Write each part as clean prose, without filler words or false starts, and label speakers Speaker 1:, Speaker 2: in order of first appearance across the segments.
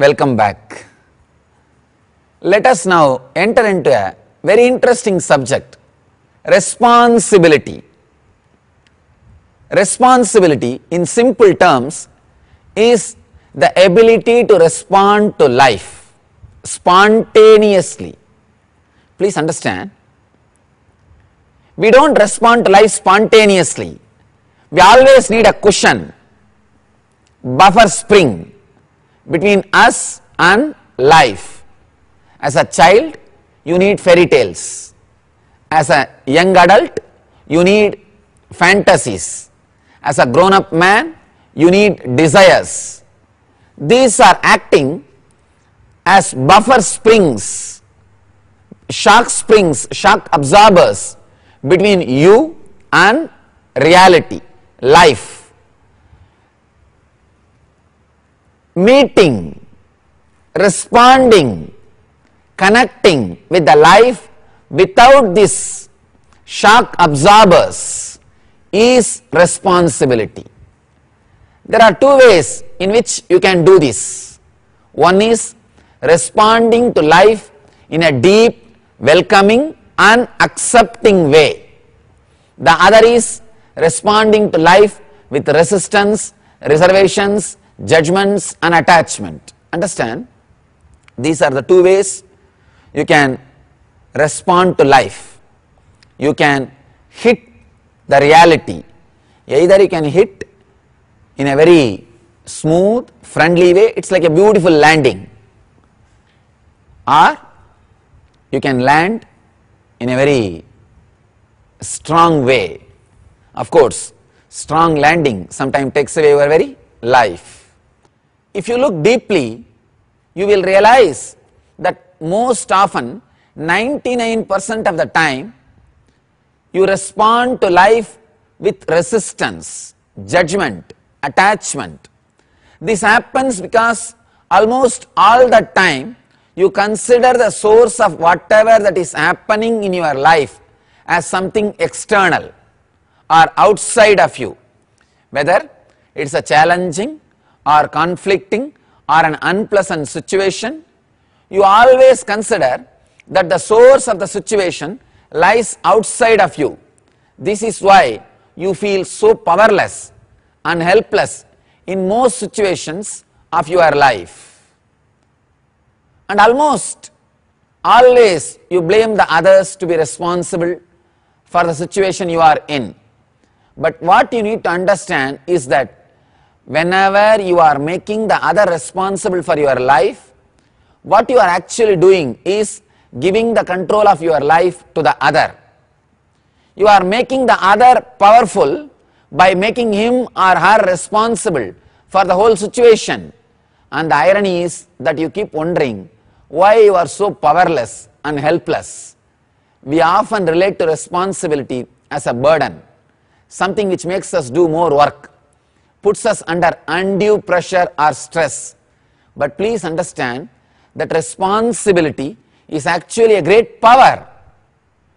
Speaker 1: Welcome back. Let us now enter into a very interesting subject, responsibility. Responsibility in simple terms is the ability to respond to life spontaneously. Please understand, we don't respond to life spontaneously. We always need a cushion, buffer spring between us and life. As a child, you need fairy tales. As a young adult, you need fantasies. As a grown-up man, you need desires. These are acting as buffer springs, shock absorbers between you and reality, life. Meeting, responding, connecting with the life without these shock absorbers is responsibility. There are two ways in which you can do this. One is responding to life in a deep, welcoming and accepting way. The other is responding to life with resistance, reservations, judgments and attachment. Understand? These are the two ways you can respond to life. You can hit the reality. Either you can hit in a very smooth, friendly way, it's like a beautiful landing, or you can land in a very strong way. Of course, strong landing sometimes takes away your very life. If you look deeply, you will realize that most often 99% of the time you respond to life with resistance, judgment, attachment. This happens because almost all the time you consider the source of whatever that is happening in your life as something external or outside of you. Whether it is a challenging or conflicting or an unpleasant situation, you always consider that the source of the situation lies outside of you. This is why you feel so powerless and helpless in most situations of your life. And almost always you blame the others to be responsible for the situation you are in. But what you need to understand is that whenever you are making the other responsible for your life, what you are actually doing is giving the control of your life to the other. You are making the other powerful by making him or her responsible for the whole situation. And the irony is that you keep wondering why you are so powerless and helpless. We often relate to responsibility as a burden, something which makes us do more work, puts us under undue pressure or stress. But please understand that responsibility is actually a great power.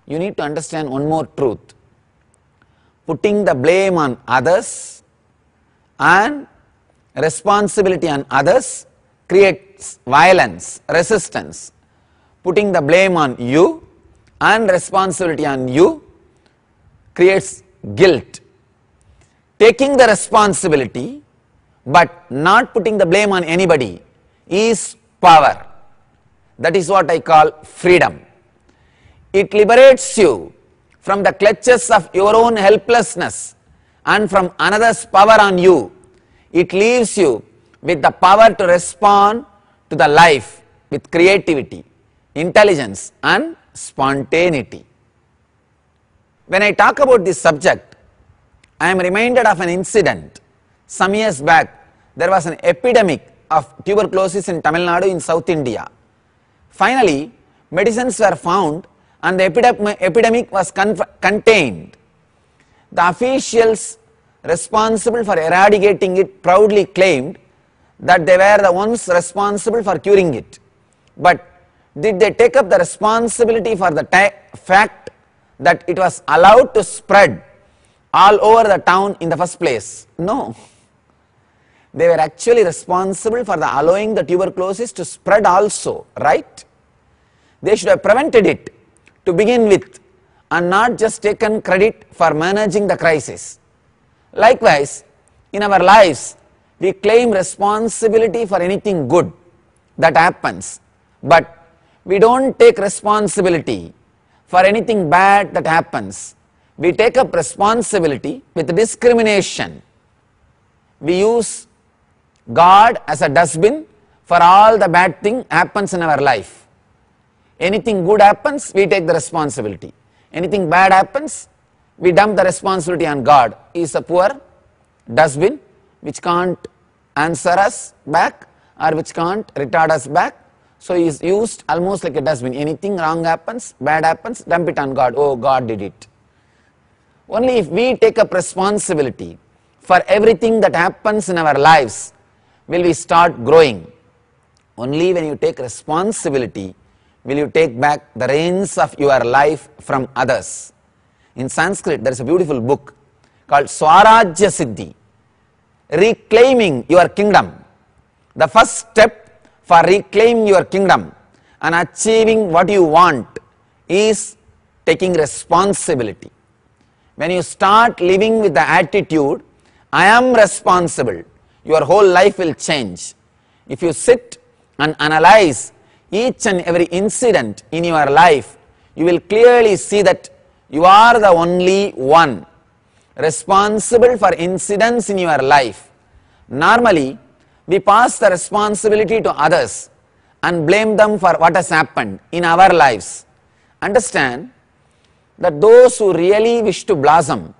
Speaker 1: You need to understand one more truth. Putting the blame on others and responsibility on others creates violence, resistance. Putting the blame on you and responsibility on you creates guilt. Taking the responsibility but not putting the blame on anybody is power. That is what I call freedom. It liberates you from the clutches of your own helplessness and from another's power on you. It leaves you with the power to respond to the life with creativity, intelligence and spontaneity. When I talk about this subject, I am reminded of an incident. Some years back, there was an epidemic of tuberculosis in Tamil Nadu in South India. Finally, medicines were found and the epidemic was contained. The officials responsible for eradicating it proudly claimed that they were the ones responsible for curing it. But did they take up the responsibility for the fact that it was allowed to spread all over the town in the first place? No. they were actually responsible for the allowing the tuberculosis to spread also, right? They should have prevented it to begin with and not just taken credit for managing the crisis. Likewise, in our lives, we claim responsibility for anything good that happens, but we don't take responsibility for anything bad that happens. We take up responsibility with discrimination. We use God as a dustbin for all the bad thing happens in our life. Anything good happens, we take the responsibility. Anything bad happens, we dump the responsibility on God. He is a poor dustbin which can't answer us back or which can't retard us back. So he is used almost like a dustbin. Anything wrong happens, bad happens, dump it on God. Oh, God did it. Only if we take up responsibility for everything that happens in our lives will we start growing. Only when you take responsibility will you take back the reins of your life from others. In Sanskrit, there is a beautiful book called Swarajya Siddhi, reclaiming your kingdom. The first step for reclaiming your kingdom and achieving what you want is taking responsibility. When you start living with the attitude, I am responsible, your whole life will change. If you sit and analyze each and every incident in your life, you will clearly see that you are the only one responsible for incidents in your life. Normally, we pass the responsibility to others and blame them for what has happened in our lives. Understand that those who really wish to blossom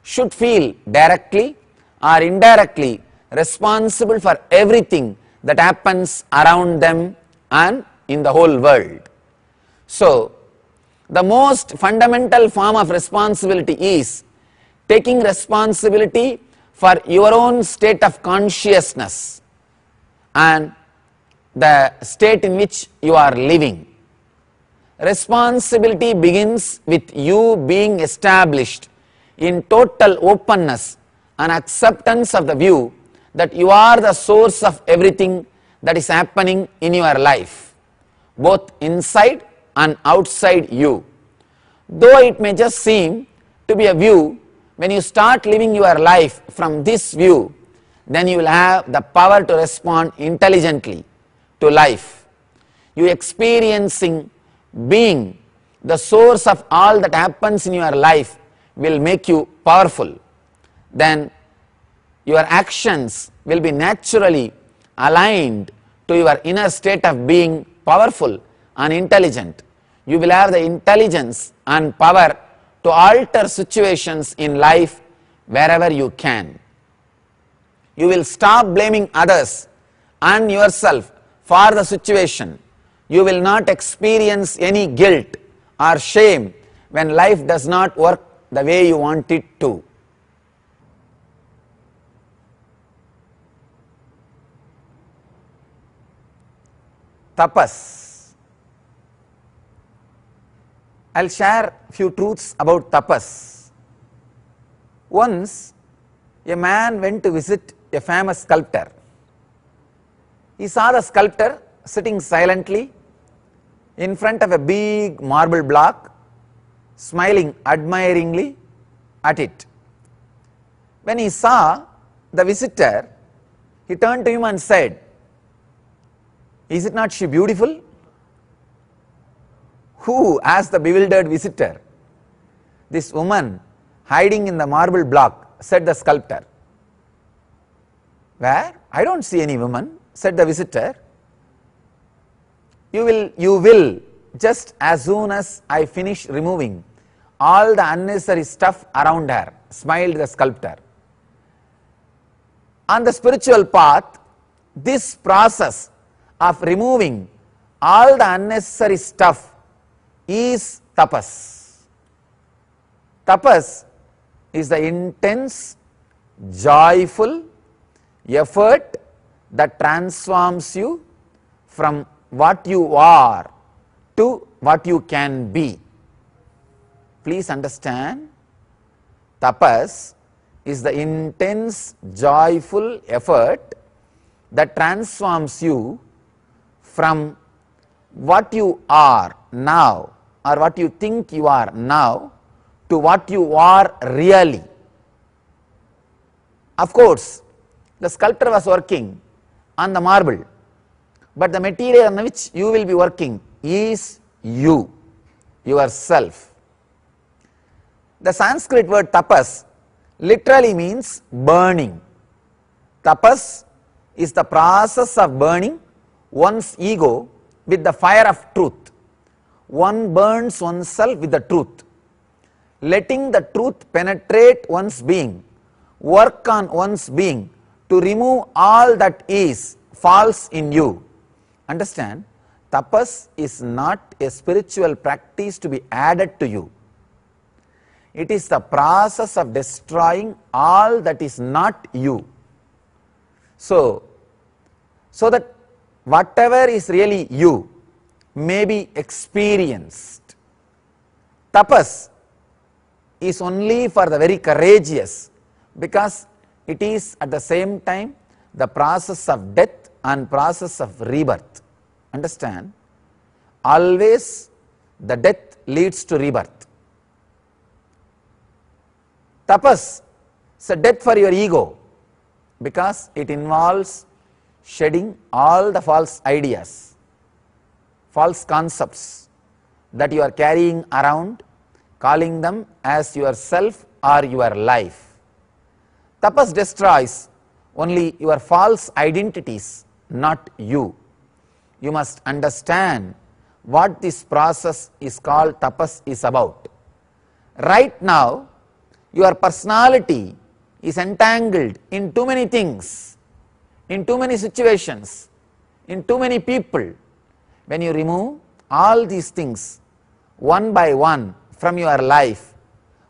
Speaker 1: should feel directly or indirectly responsible for everything that happens around them and in the whole world. So, the most fundamental form of responsibility is taking responsibility for your own state of consciousness and the state in which you are living. Responsibility begins with you being established in total openness and acceptance of the view that you are the source of everything that is happening in your life, both inside and outside you. Though it may just seem to be a view, when you start living your life from this view, then you will have the power to respond intelligently to life. You experiencing being the source of all that happens in your life will make you powerful. Then your actions will be naturally aligned to your inner state of being powerful and intelligent. You will have the intelligence and power to alter situations in life wherever you can. You will stop blaming others and yourself for the situation. You will not experience any guilt or shame when life does not work the way you want it to. Tapas. I will share few truths about tapas. Once a man went to visit a famous sculptor. He saw the sculptor sitting silently in front of a big marble block, smiling admiringly at it. When he saw the visitor, he turned to him and said, "Is it not she beautiful?" "Who?" asked the bewildered visitor. "This woman hiding in the marble block," said the sculptor. "Where? I don't see any woman," said the visitor. You will, just as soon as I finish removing all the unnecessary stuff around her," smiled the sculptor. On the spiritual path, this process of removing all the unnecessary stuff is tapas. Tapas is the intense, joyful effort that transforms you from what you are to what you can be. Please understand, tapas is the intense, joyful effort that transforms you from what you are now or what you think you are now to what you are really. Of course, the sculptor was working on the marble, but the material on which you will be working is you, yourself. The Sanskrit word tapas literally means burning. Tapas is the process of burning one's ego with the fire of truth. One burns oneself with the truth, letting the truth penetrate one's being, work on one's being to remove all that is false in you. Understand, tapas is not a spiritual practice to be added to you. It is the process of destroying all that is not you. So that whatever is really you may be experienced. Tapas is only for the very courageous, because it is at the same time the process of death and process of rebirth. Understand? Always the death leads to rebirth. Tapas is a death for your ego, because it involves shedding all the false ideas, false concepts that you are carrying around, calling them as yourself or your life. Tapas destroys only your false identities, not you. You must understand what this process is called tapas is about. Right now, your personality is entangled in too many things, in too many situations, in too many people. When you remove all these things one by one from your life,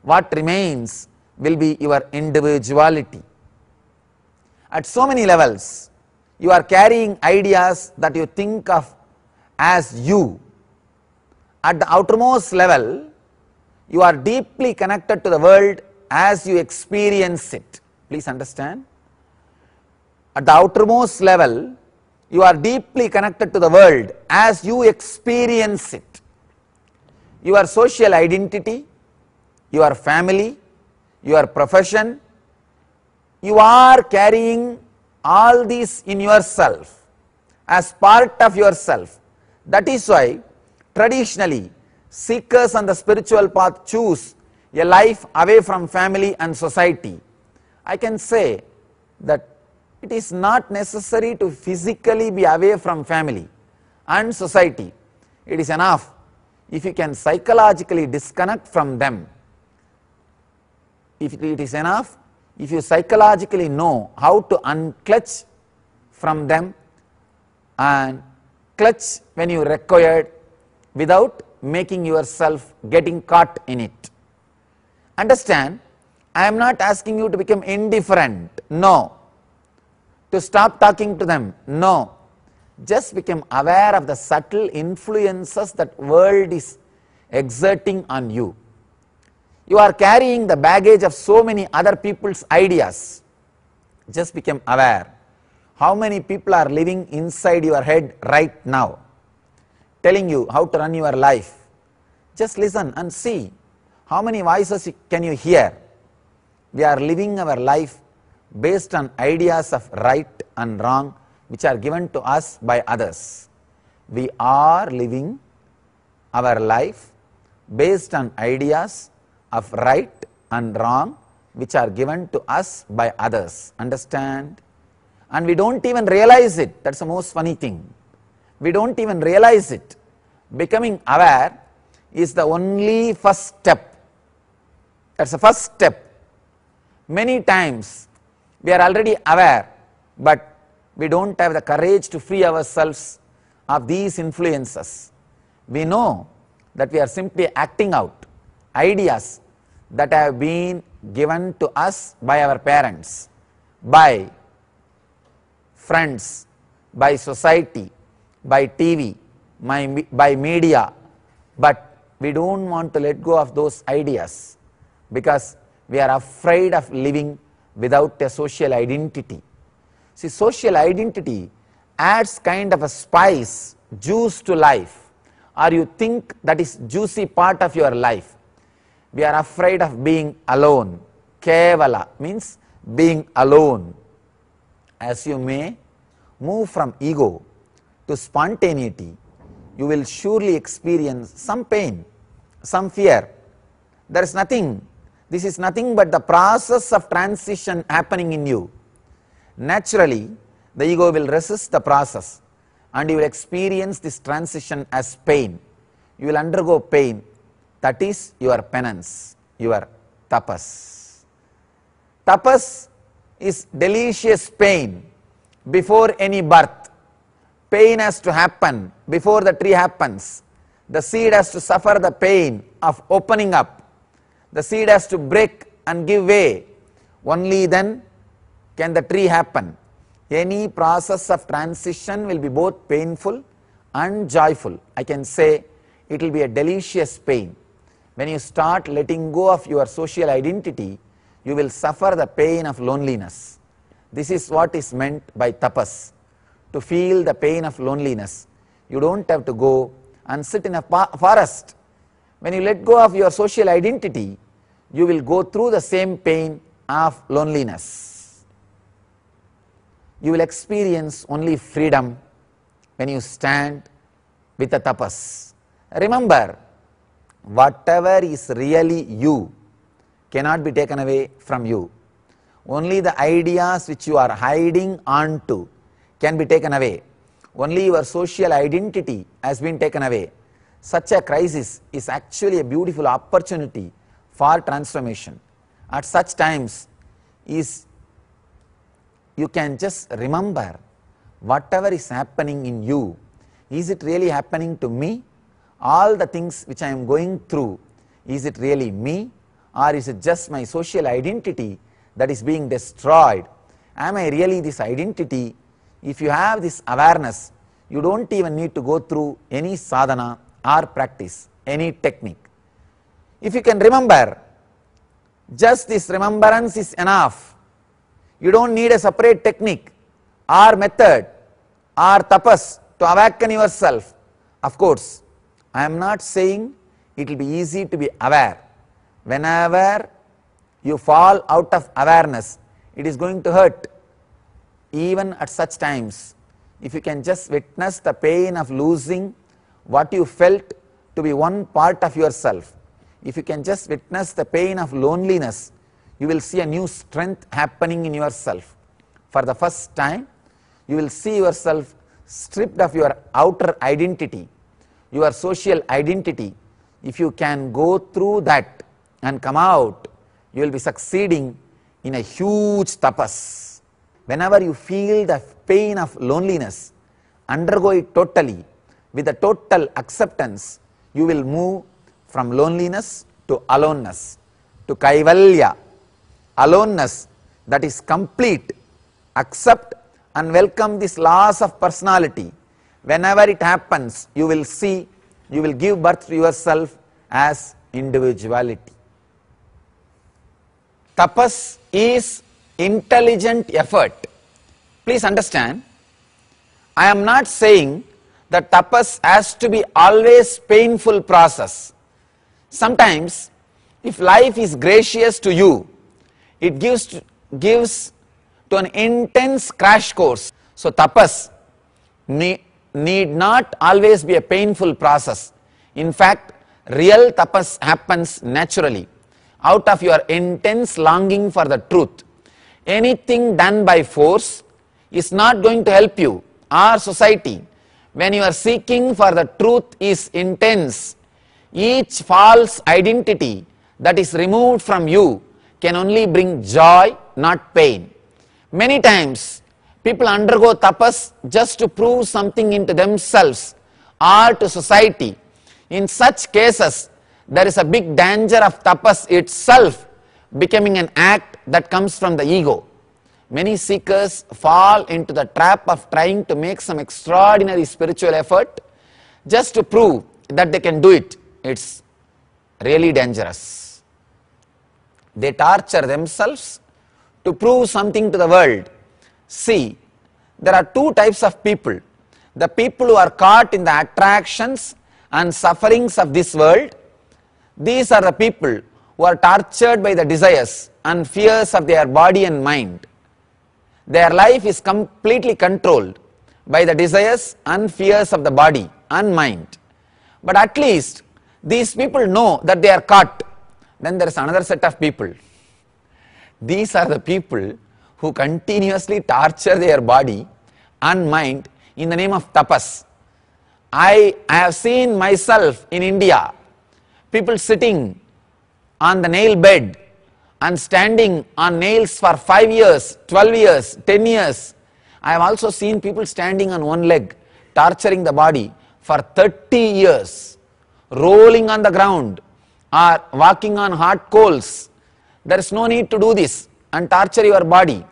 Speaker 1: what remains will be your individuality. At so many levels, you are carrying ideas that you think of as you. At the outermost level, you are deeply connected to the world as you experience it. Please understand. At the outermost level, you are deeply connected to the world as you experience it. Your social identity, your family, your profession, you are carrying all these in yourself as part of yourself. That is why traditionally seekers on the spiritual path choose a life away from family and society. I can say that it is not necessary to physically be away from family and society. It is enough if you can psychologically disconnect from them. If it is enough if you psychologically know how to unclutch from them and clutch when you required without making yourself getting caught in it. Understand, I am not asking you to become indifferent, no. To stop talking to them, no. Just become aware of the subtle influences that world is exerting on you. You are carrying the baggage of so many other people's ideas. Just become aware. How many people are living inside your head right now, telling you how to run your life? Just listen and see. How many voices can you hear? We are living our life based on ideas of right and wrong which are given to us by others. We are living our life based on ideas of right and wrong which are given to us by others. Understand? And we don't even realize it. That's the most funny thing. We don't even realize it. Becoming aware is the only first step. That's the first step. Many times we are already aware, but we don't have the courage to free ourselves of these influences. We know that we are simply acting out ideas that have been given to us by our parents, by friends, by society, by TV, by media, but we don't want to let go of those ideas because we are afraid of living without a social identity. See, social identity adds kind of a spice, juice to life, or you think that is juicy part of your life. We are afraid of being alone. Kevala means being alone. As you may move from ego to spontaneity, you will surely experience some pain, some fear. There is nothing, this is nothing but the process of transition happening in you. Naturally, the ego will resist the process and you will experience this transition as pain. You will undergo pain, that is your penance, your tapas. Tapas is delicious pain before any birth. Pain has to happen before the tree happens. The seed has to suffer the pain of opening up. The seed has to break and give way. Only then can the tree happen. Any process of transition will be both painful and joyful. I can say it will be a delicious pain. When you start letting go of your social identity, you will suffer the pain of loneliness. This is what is meant by tapas. To feel the pain of loneliness, you don't have to go and sit in a forest. When you let go of your social identity, you will go through the same pain of loneliness. You will experience only freedom when you stand with the tapas. Remember, whatever is really you cannot be taken away from you. Only the ideas which you are hiding onto can be taken away. Only your social identity has been taken away. Such a crisis is actually a beautiful opportunity for transformation. At such times, you can just remember whatever is happening in you. Is it really happening to me? All the things which I am going through, is it really me? Or is it just my social identity that is being destroyed? Am I really this identity? If you have this awareness, you don't even need to go through any sadhana or practice, any technique. If you can remember, just this remembrance is enough. You don't need a separate technique or method or tapas to awaken yourself. Of course, I am not saying it will be easy to be aware. Whenever you fall out of awareness, it is going to hurt. Even at such times, if you can just witness the pain of losing what you felt to be one part of yourself, if you can just witness the pain of loneliness, you will see a new strength happening in yourself. For the first time, you will see yourself stripped of your outer identity, your social identity. If you can go through that and come out, you will be succeeding in a huge tapas. Whenever you feel the pain of loneliness, undergo it totally. With a total acceptance, you will move from loneliness to aloneness, to kaivalya. Aloneness that is complete. Accept and welcome this loss of personality. Whenever it happens, you will see, you will give birth to yourself as individuality. Tapas is intelligent effort. Please understand, I am not saying that tapas has to be always painful process. Sometimes, if life is gracious to you, it gives to an intense crash course. So tapas need not always be a painful process. In fact, real tapas happens naturally, out of your intense longing for the truth. Anything done by force is not going to help you or society. When you are seeking for the truth is intense, each false identity that is removed from you can only bring joy, not pain. Many times, people undergo tapas just to prove something into themselves or to society. In such cases, there is a big danger of tapas itself becoming an act that comes from the ego. Many seekers fall into the trap of trying to make some extraordinary spiritual effort just to prove that they can do it. It's really dangerous. They torture themselves to prove something to the world. See, there are two types of people. The people who are caught in the attractions and sufferings of this world. These are the people who are tortured by the desires and fears of their body and mind. Their life is completely controlled by the desires and fears of the body and mind. But at least these people know that they are caught. Then there is another set of people. These are the people who continuously torture their body and mind in the name of tapas. I have seen myself in India, people sitting on the nail bed and standing on nails for 5 years, 12 years, 10 years. I have also seen people standing on one leg, torturing the body for 30 years, rolling on the ground or walking on hot coals. There is no need to do this and torture your body.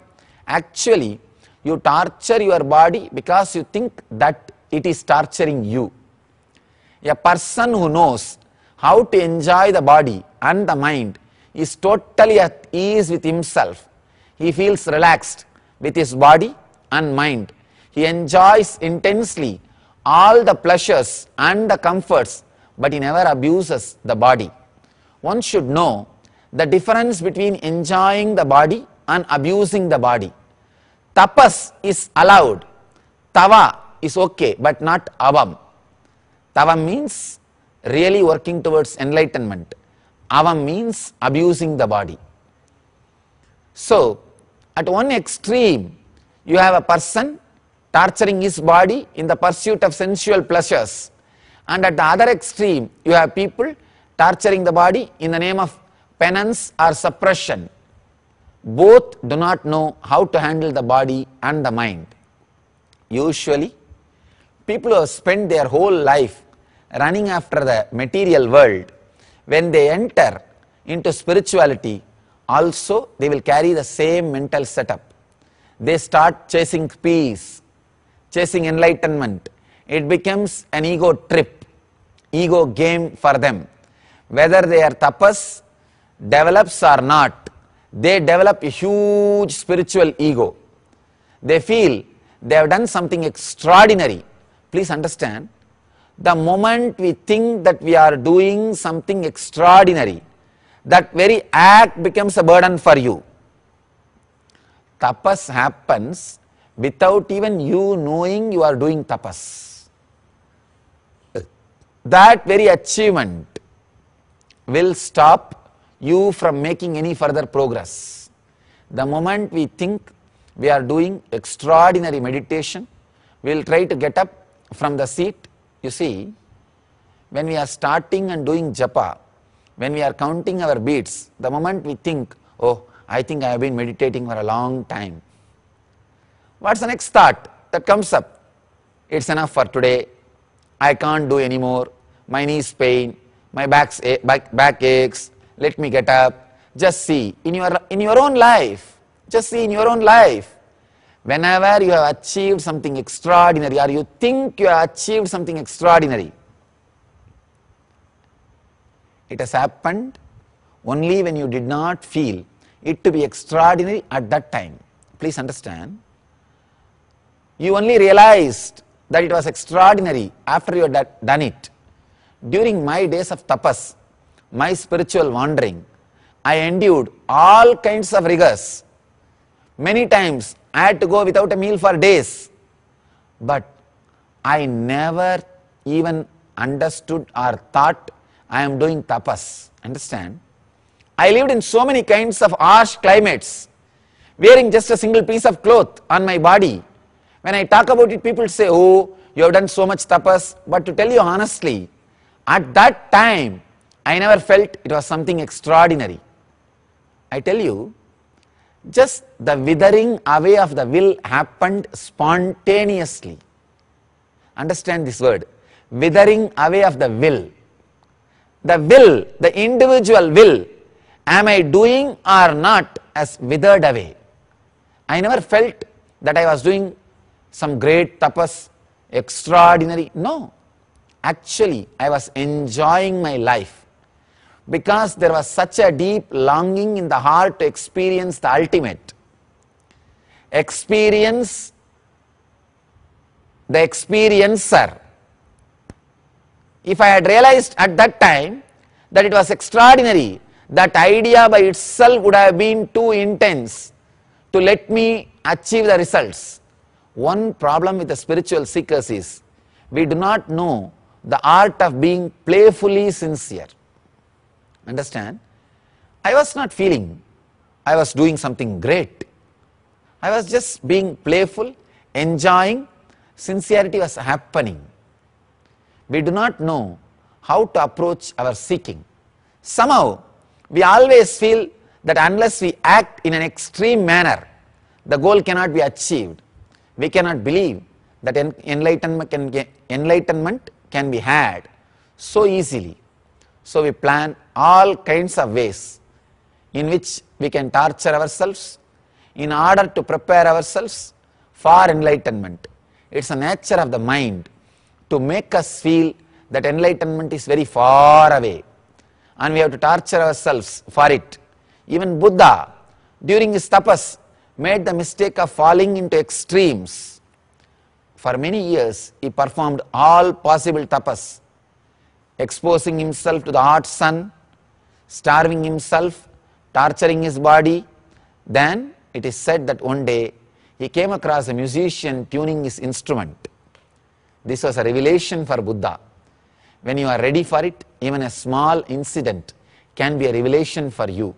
Speaker 1: Actually, you torture your body because you think that it is torturing you. A person who knows how to enjoy the body and the mind is totally at ease with himself. He feels relaxed with his body and mind. He enjoys intensely all the pleasures and the comforts, but he never abuses the body. One should know the difference between enjoying the body and abusing the body. Tapas is allowed. Tava is okay, but not avam. Tavam means really working towards enlightenment. Avam means abusing the body. So, at one extreme, you have a person torturing his body in the pursuit of sensual pleasures. And at the other extreme, you have people torturing the body in the name of penance or suppression. Both do not know how to handle the body and the mind. Usually, people who have spent their whole life running after the material world, when they enter into spirituality, also they will carry the same mental setup. They start chasing peace, chasing enlightenment. It becomes an ego trip, ego game for them. Whether their tapas develops or not, they develop a huge spiritual ego. They feel they have done something extraordinary. Please understand, the moment we think that we are doing something extraordinary, that very act becomes a burden for you. Tapas happens without even you knowing you are doing tapas. That very achievement will stop you from making any further progress. The moment we think we are doing extraordinary meditation, we will try to get up from the seat. You see, when we are starting and doing japa, when we are counting our beats, the moment we think, oh, I think I have been meditating for a long time. What's the next thought that comes up? It's enough for today. I can't do anymore. My knees pain, my back aches. Let me get up. Just see in your own life. Just see in your own life. Whenever you have achieved something extraordinary, or you think you have achieved something extraordinary, it has happened only when you did not feel it to be extraordinary at that time. Please understand. You only realized that it was extraordinary after you had done it. During my days of tapas, my spiritual wandering, I endured all kinds of rigors. Many times I had to go without a meal for days. But I never even understood or thought I am doing tapas. Understand? I lived in so many kinds of harsh climates, wearing just a single piece of cloth on my body. When I talk about it, people say, oh, you have done so much tapas. But to tell you honestly, at that time, I never felt it was something extraordinary. I tell you, just the withering away of the will happened spontaneously. Understand this word, withering away of the will. The will, the individual will, am I doing or not, has withered away. I never felt that I was doing some great tapas, extraordinary. No, actually I was enjoying my life because there was such a deep longing in the heart to experience the ultimate. experience the experiencer. If I had realized at that time that it was extraordinary, that idea by itself would have been too intense to let me achieve the results. One problem with the spiritual seekers is we do not know the art of being playfully sincere. Understand? I was not feeling I was doing something great. I was just being playful, enjoying. Sincerity was happening. We do not know how to approach our seeking. Somehow, we always feel that unless we act in an extreme manner, the goal cannot be achieved. We cannot believe that enlightenment can be had so easily. So we plan all kinds of ways in which we can torture ourselves in order to prepare ourselves for enlightenment. It's a nature of the mind to make us feel that enlightenment is very far away and we have to torture ourselves for it. Even Buddha, during his tapas, made the mistake of falling into extremes. For many years, he performed all possible tapas, exposing himself to the hot sun, starving himself, torturing his body. Then it is said that one day he came across a musician tuning his instrument. This was a revelation for Buddha. When you are ready for it, even a small incident can be a revelation for you.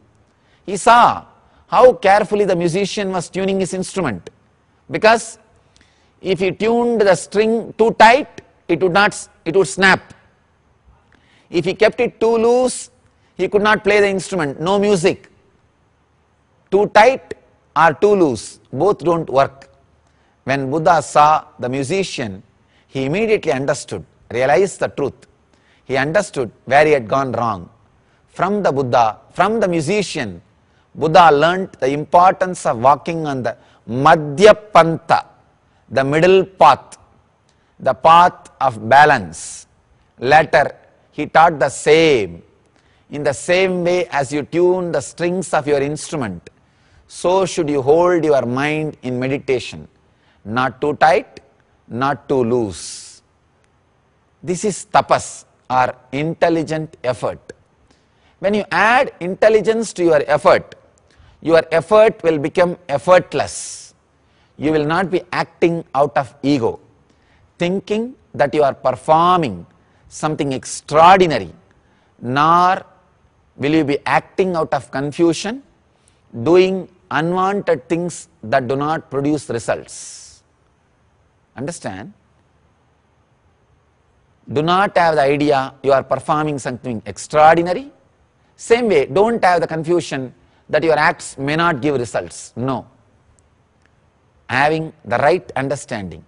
Speaker 1: He saw how carefully the musician was tuning his instrument, because if he tuned the string too tight, it would snap. If he kept it too loose, he could not play the instrument, no music. Too tight or too loose, both don't work. When Buddha saw the musician, he immediately understood, realized the truth. He understood where he had gone wrong. From the musician, Buddha learnt the importance of walking on the Madhya Pantha, the middle path, the path of balance. Later, he taught the same. In the same way as you tune the strings of your instrument, so should you hold your mind in meditation. Not too tight, not too loose. This is tapas, or intelligent effort. When you add intelligence to your effort will become effortless. You will not be acting out of ego, thinking that you are performing something extraordinary, nor will you be acting out of confusion, doing unwanted things that do not produce results. Understand? Do not have the idea you are performing something extraordinary. Same way, don't have the confusion that your acts may not give results. No. Having the right understanding,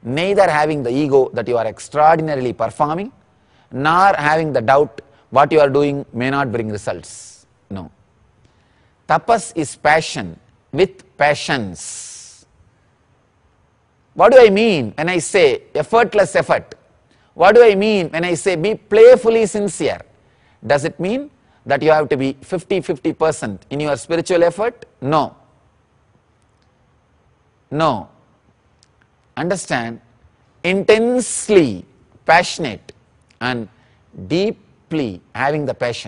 Speaker 1: neither having the ego that you are extraordinarily performing, nor having the doubt what you are doing may not bring results. No. Tapas is passion with patience. What do I mean when I say effortless effort? What do I mean when I say be playfully sincere? Does it mean that you have to be 50-50% in your spiritual effort? No. No. Understand, intensely passionate and deeply having the passion.